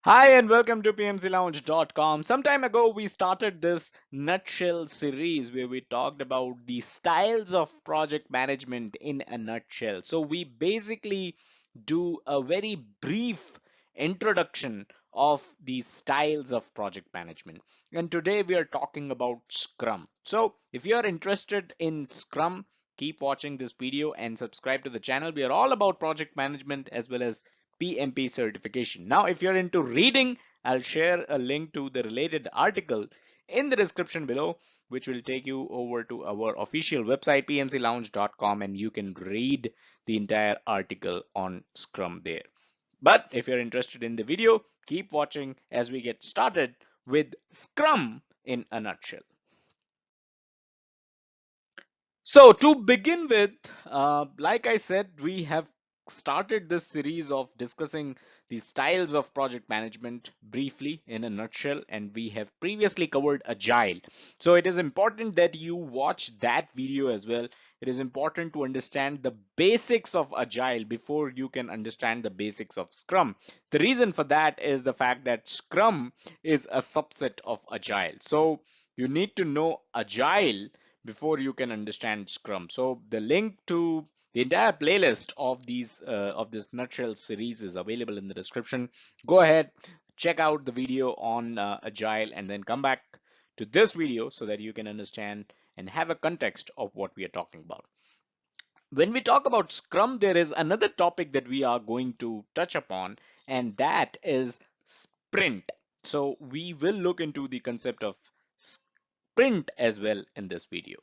Hi and welcome to PMCLounge.com. Some time ago, we started this nutshell series where we talked about the styles of project management in a nutshell. So we basically do a very brief introduction of the styles of project management. And today we are talking about Scrum. So if you are interested in Scrum, keep watching this video and subscribe to the channel. We are all about project management as well as PMP certification. Now, if you're into reading, I'll share a link to the related article in the description below, which will take you over to our official website, pmclounge.com, and you can read the entire article on Scrum there. But if you're interested in the video, keep watching as we get started with Scrum in a nutshell. So to begin with, like I said, we have started this series of discussing the styles of project management briefly in a nutshell, and we have previously covered Agile. So it is important that you watch that video as well. It is important to understand the basics of Agile before you can understand the basics of Scrum. The reason for that is the fact that Scrum is a subset of Agile. So you need to know Agile before you can understand Scrum. So the link to the entire playlist of this nutshell series is available in the description. Go ahead, check out the video on Agile, and then come back to this video so that you can understand and have a context of what we are talking about. When we talk about Scrum, there is another topic that we are going to touch upon, and that is sprint. So we will look into the concept of sprint as well in this video.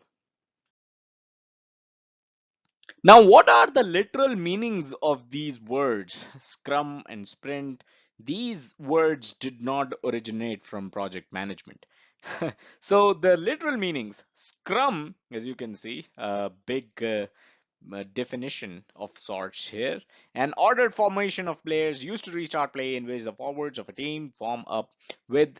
Now, what are the literal meanings of these words, Scrum and Sprint? These words did not originate from project management. So the literal meanings, Scrum, as you can see, a big definition of sorts here. An ordered formation of players used to restart play in which the forwards of a team form up with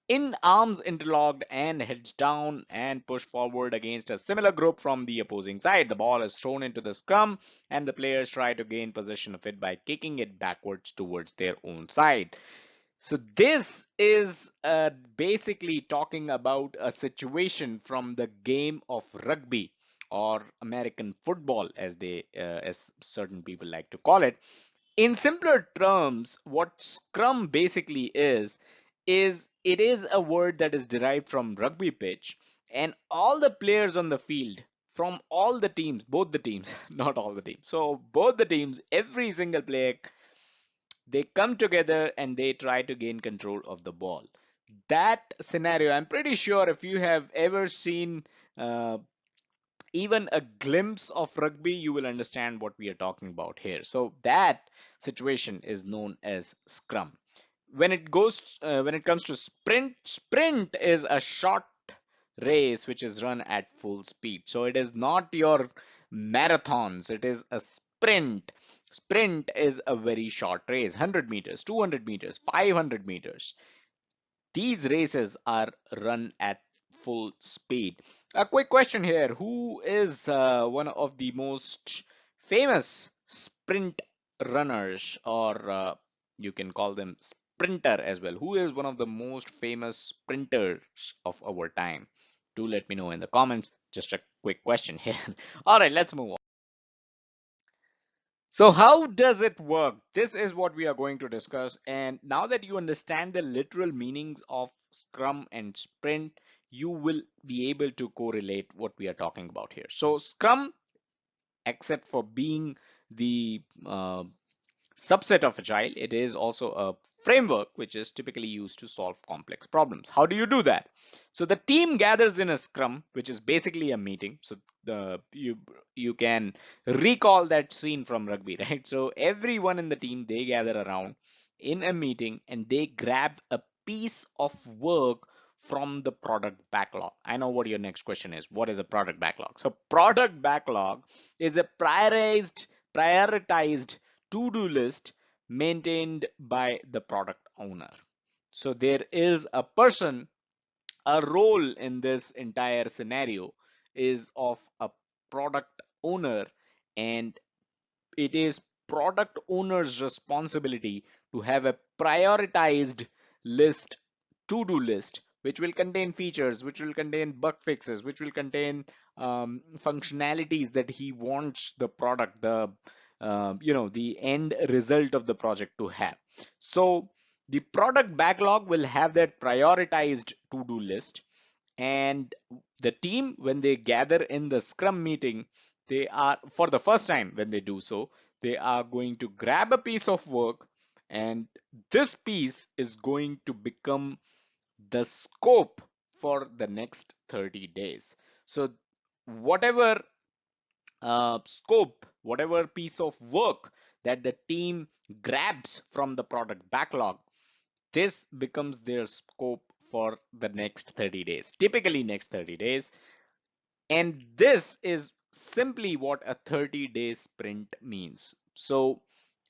in arms interlocked and heads down and push forward against a similar group from the opposing side. The ball is thrown into the scrum and the players try to gain possession of it by kicking it backwards towards their own side. So this is basically talking about a situation from the game of rugby or American football, as certain people like to call it. In simpler terms, what Scrum basically is it is a word that is derived from rugby pitch, and all the players on the field from all the teams, both the teams, not all the teams. So both the teams, every single player, they come together and they try to gain control of the ball. That scenario, I'm pretty sure if you have ever seen uh, even a glimpse of rugby, you will understand what we are talking about here. So that situation is known as scrum. When it comes to sprint is a short race which is run at full speed. So it is not your marathons, it is a sprint. Sprint is a very short race, 100 meters, 200 meters, 500 meters. These races are run at full speed. A quick question here. Who is one of the most famous sprint runners, or you can call them sprinter as well? Who is one of the most famous sprinters of our time? Do let me know in the comments. Just a quick question here. All right, let's move on. So how does it work? This is what we are going to discuss. And now that you understand the literal meanings of Scrum and Sprint, you will be able to correlate what we are talking about here. So Scrum, except for being the subset of Agile, it is also a framework which is typically used to solve complex problems. How do you do that? So the team gathers in a scrum, which is basically a meeting. So the you can recall that scene from rugby, right? So everyone in the team, they gather around in a meeting and they grab a piece of work from the product backlog. I know what your next question is. What is a product backlog? So product backlog is a prioritized to-do list maintained by the product owner. So there is a person, a role in this entire scenario is of a product owner, and it is product owner's responsibility to have a prioritized list, to-do list, which will contain features, which will contain bug fixes, which will contain functionalities that he wants the product, the end result of the project to have. So the product backlog will have that prioritized to-do list, and the team, when they gather in the scrum meeting, they are, for the first time when they do so, they are going to grab a piece of work, and this piece is going to become the scope for the next 30 days. So whatever scope, whatever piece of work that the team grabs from the product backlog, this becomes their scope for the next 30 days, typically next 30 days. And this is simply what a 30-day sprint means. So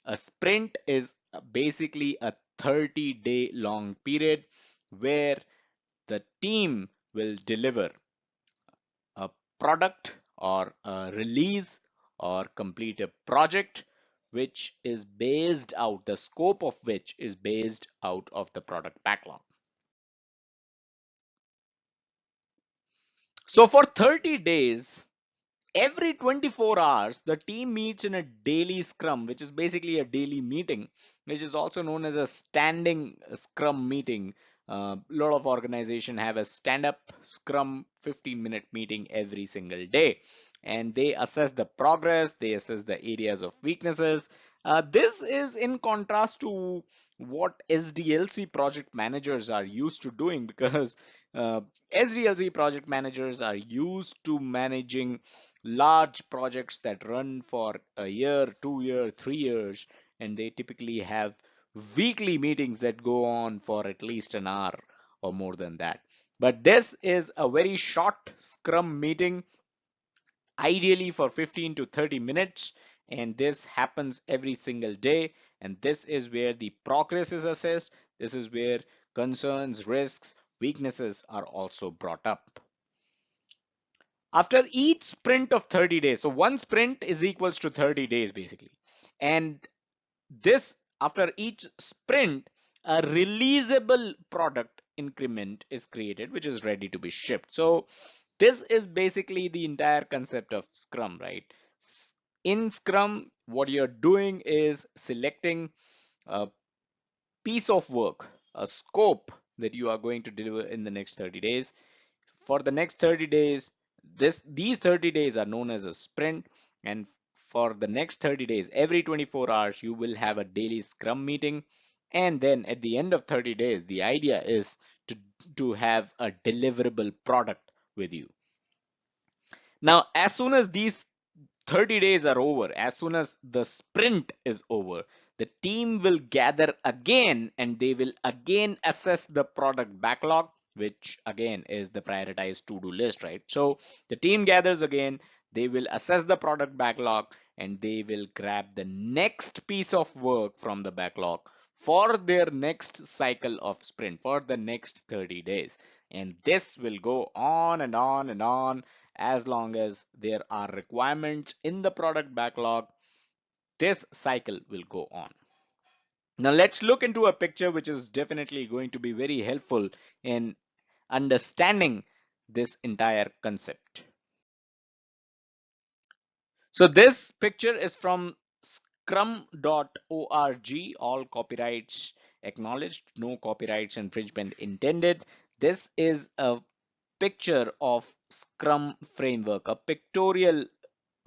a sprint is basically a 30-day long period where the team will deliver a product or a release or complete a project which is based out, the scope of which is based out of the product backlog. So for 30 days, every 24 hours, the team meets in a daily scrum, which is basically a daily meeting, which is also known as a standing scrum meeting. A lot of organizations have a stand-up scrum 15-minute meeting every single day, and they assess the progress, they assess the areas of weaknesses. This is in contrast to what SDLC project managers are used to doing, because SDLC project managers are used to managing large projects that run for a year, 2 years, 3 years, and they typically have weekly meetings that go on for at least an hour or more than that. But this is a very short Scrum meeting, ideally for 15 to 30 minutes, and this happens every single day. And this is where the progress is assessed. This is where concerns, risks, weaknesses are also brought up. After each sprint of 30 days, so one sprint is equals to 30 days basically, and this, after each sprint, a releasable product increment is created which is ready to be shipped. So this is basically the entire concept of Scrum, right? In Scrum, what you're doing is selecting a piece of work, a scope that you are going to deliver in the next 30 days. For the next 30 days, these 30 days are known as a sprint, and for the next 30 days, every 24 hours, you will have a daily Scrum meeting. And then at the end of 30 days, the idea is to have a deliverable product with you. Now, as soon as these 30 days are over, as soon as the sprint is over, the team will gather again and they will again assess the product backlog, which again is the prioritized to-do list, right? So the team gathers again, they will assess the product backlog, and they will grab the next piece of work from the backlog for their next cycle of sprint, for the next 30 days. And this will go on and on and on as long as there are requirements in the product backlog. This cycle will go on. Now let's look into a picture which is definitely going to be very helpful in understanding this entire concept. So this picture is from scrum.org, all copyrights acknowledged, no copyrights infringement intended. This is a picture of Scrum Framework, a pictorial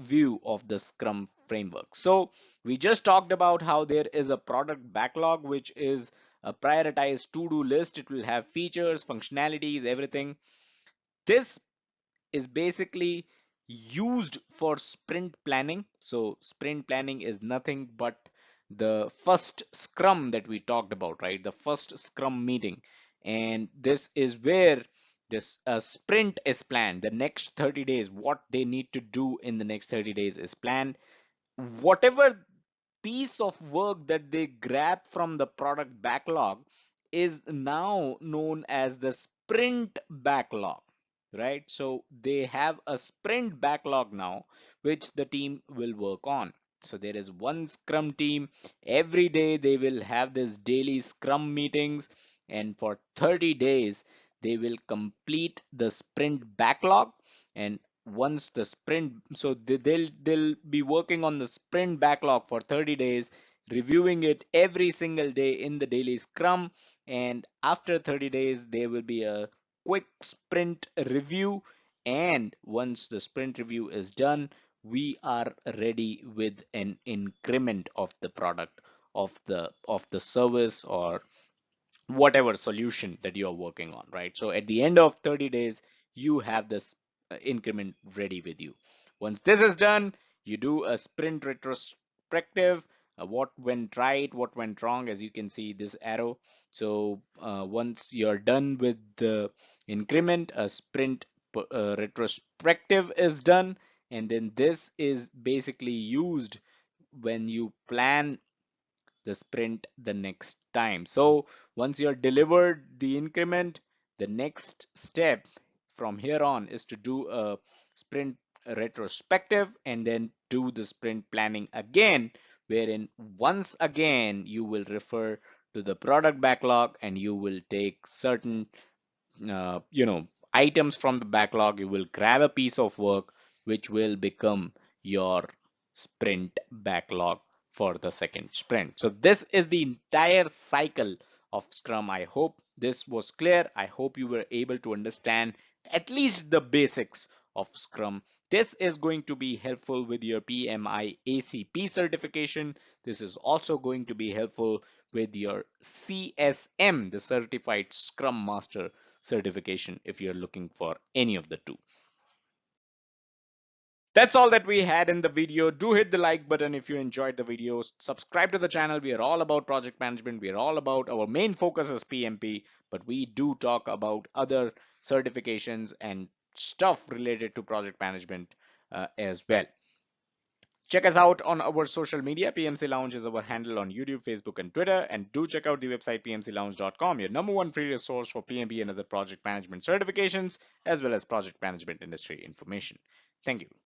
view of the Scrum Framework. So we just talked about how there is a product backlog, which is a prioritized to-do list. It will have features, functionalities, everything. This is basically used for sprint planning. So sprint planning is nothing but the first scrum that we talked about, right? The first scrum meeting. And this is where this sprint is planned. The next 30 days, what they need to do in the next 30 days is planned. Whatever piece of work that they grab from the product backlog is now known as the sprint backlog, right? So they have a sprint backlog now, which the team will work on. So there is one Scrum team. Every day they will have this daily Scrum meetings, and for 30 days they will complete the sprint backlog. And once the sprint, so they'll be working on the sprint backlog for 30 days, reviewing it every single day in the daily Scrum. And after 30 days, there will be a quick sprint review. And once the sprint review is done, we are ready with an increment of the product, of the service, or whatever solution that you're working on, right? So at the end of 30 days, you have this increment ready with you. Once this is done, you do a sprint retrospective, what went right, what went wrong, as you can see this arrow. So once you're done with the increment, a sprint retrospective is done, and then this is basically used when you plan the sprint the next time. So once you're delivered the increment, the next step from here on is to do a sprint retrospective and then do the sprint planning again, wherein once again you will refer to the product backlog and you will take certain items from the backlog. You will grab a piece of work which will become your sprint backlog for the second sprint. So this is the entire cycle of Scrum. I hope this was clear. I hope you were able to understand at least the basics of Scrum. This is going to be helpful with your PMI-ACP certification. This is also going to be helpful with your CSM, the Certified Scrum Master certification, if you're looking for any of the two. That's all that we had in the video. Do hit the like button if you enjoyed the video. Subscribe to the channel. We are all about project management. We are all about, our main focus is PMP, but we do talk about other certifications and stuff related to project management as well. Check us out on our social media. PMC Lounge is our handle on YouTube, Facebook, and Twitter. And do check out the website pmclounge.com, your number one free resource for PMP and other project management certifications, as well as project management industry information. Thank you.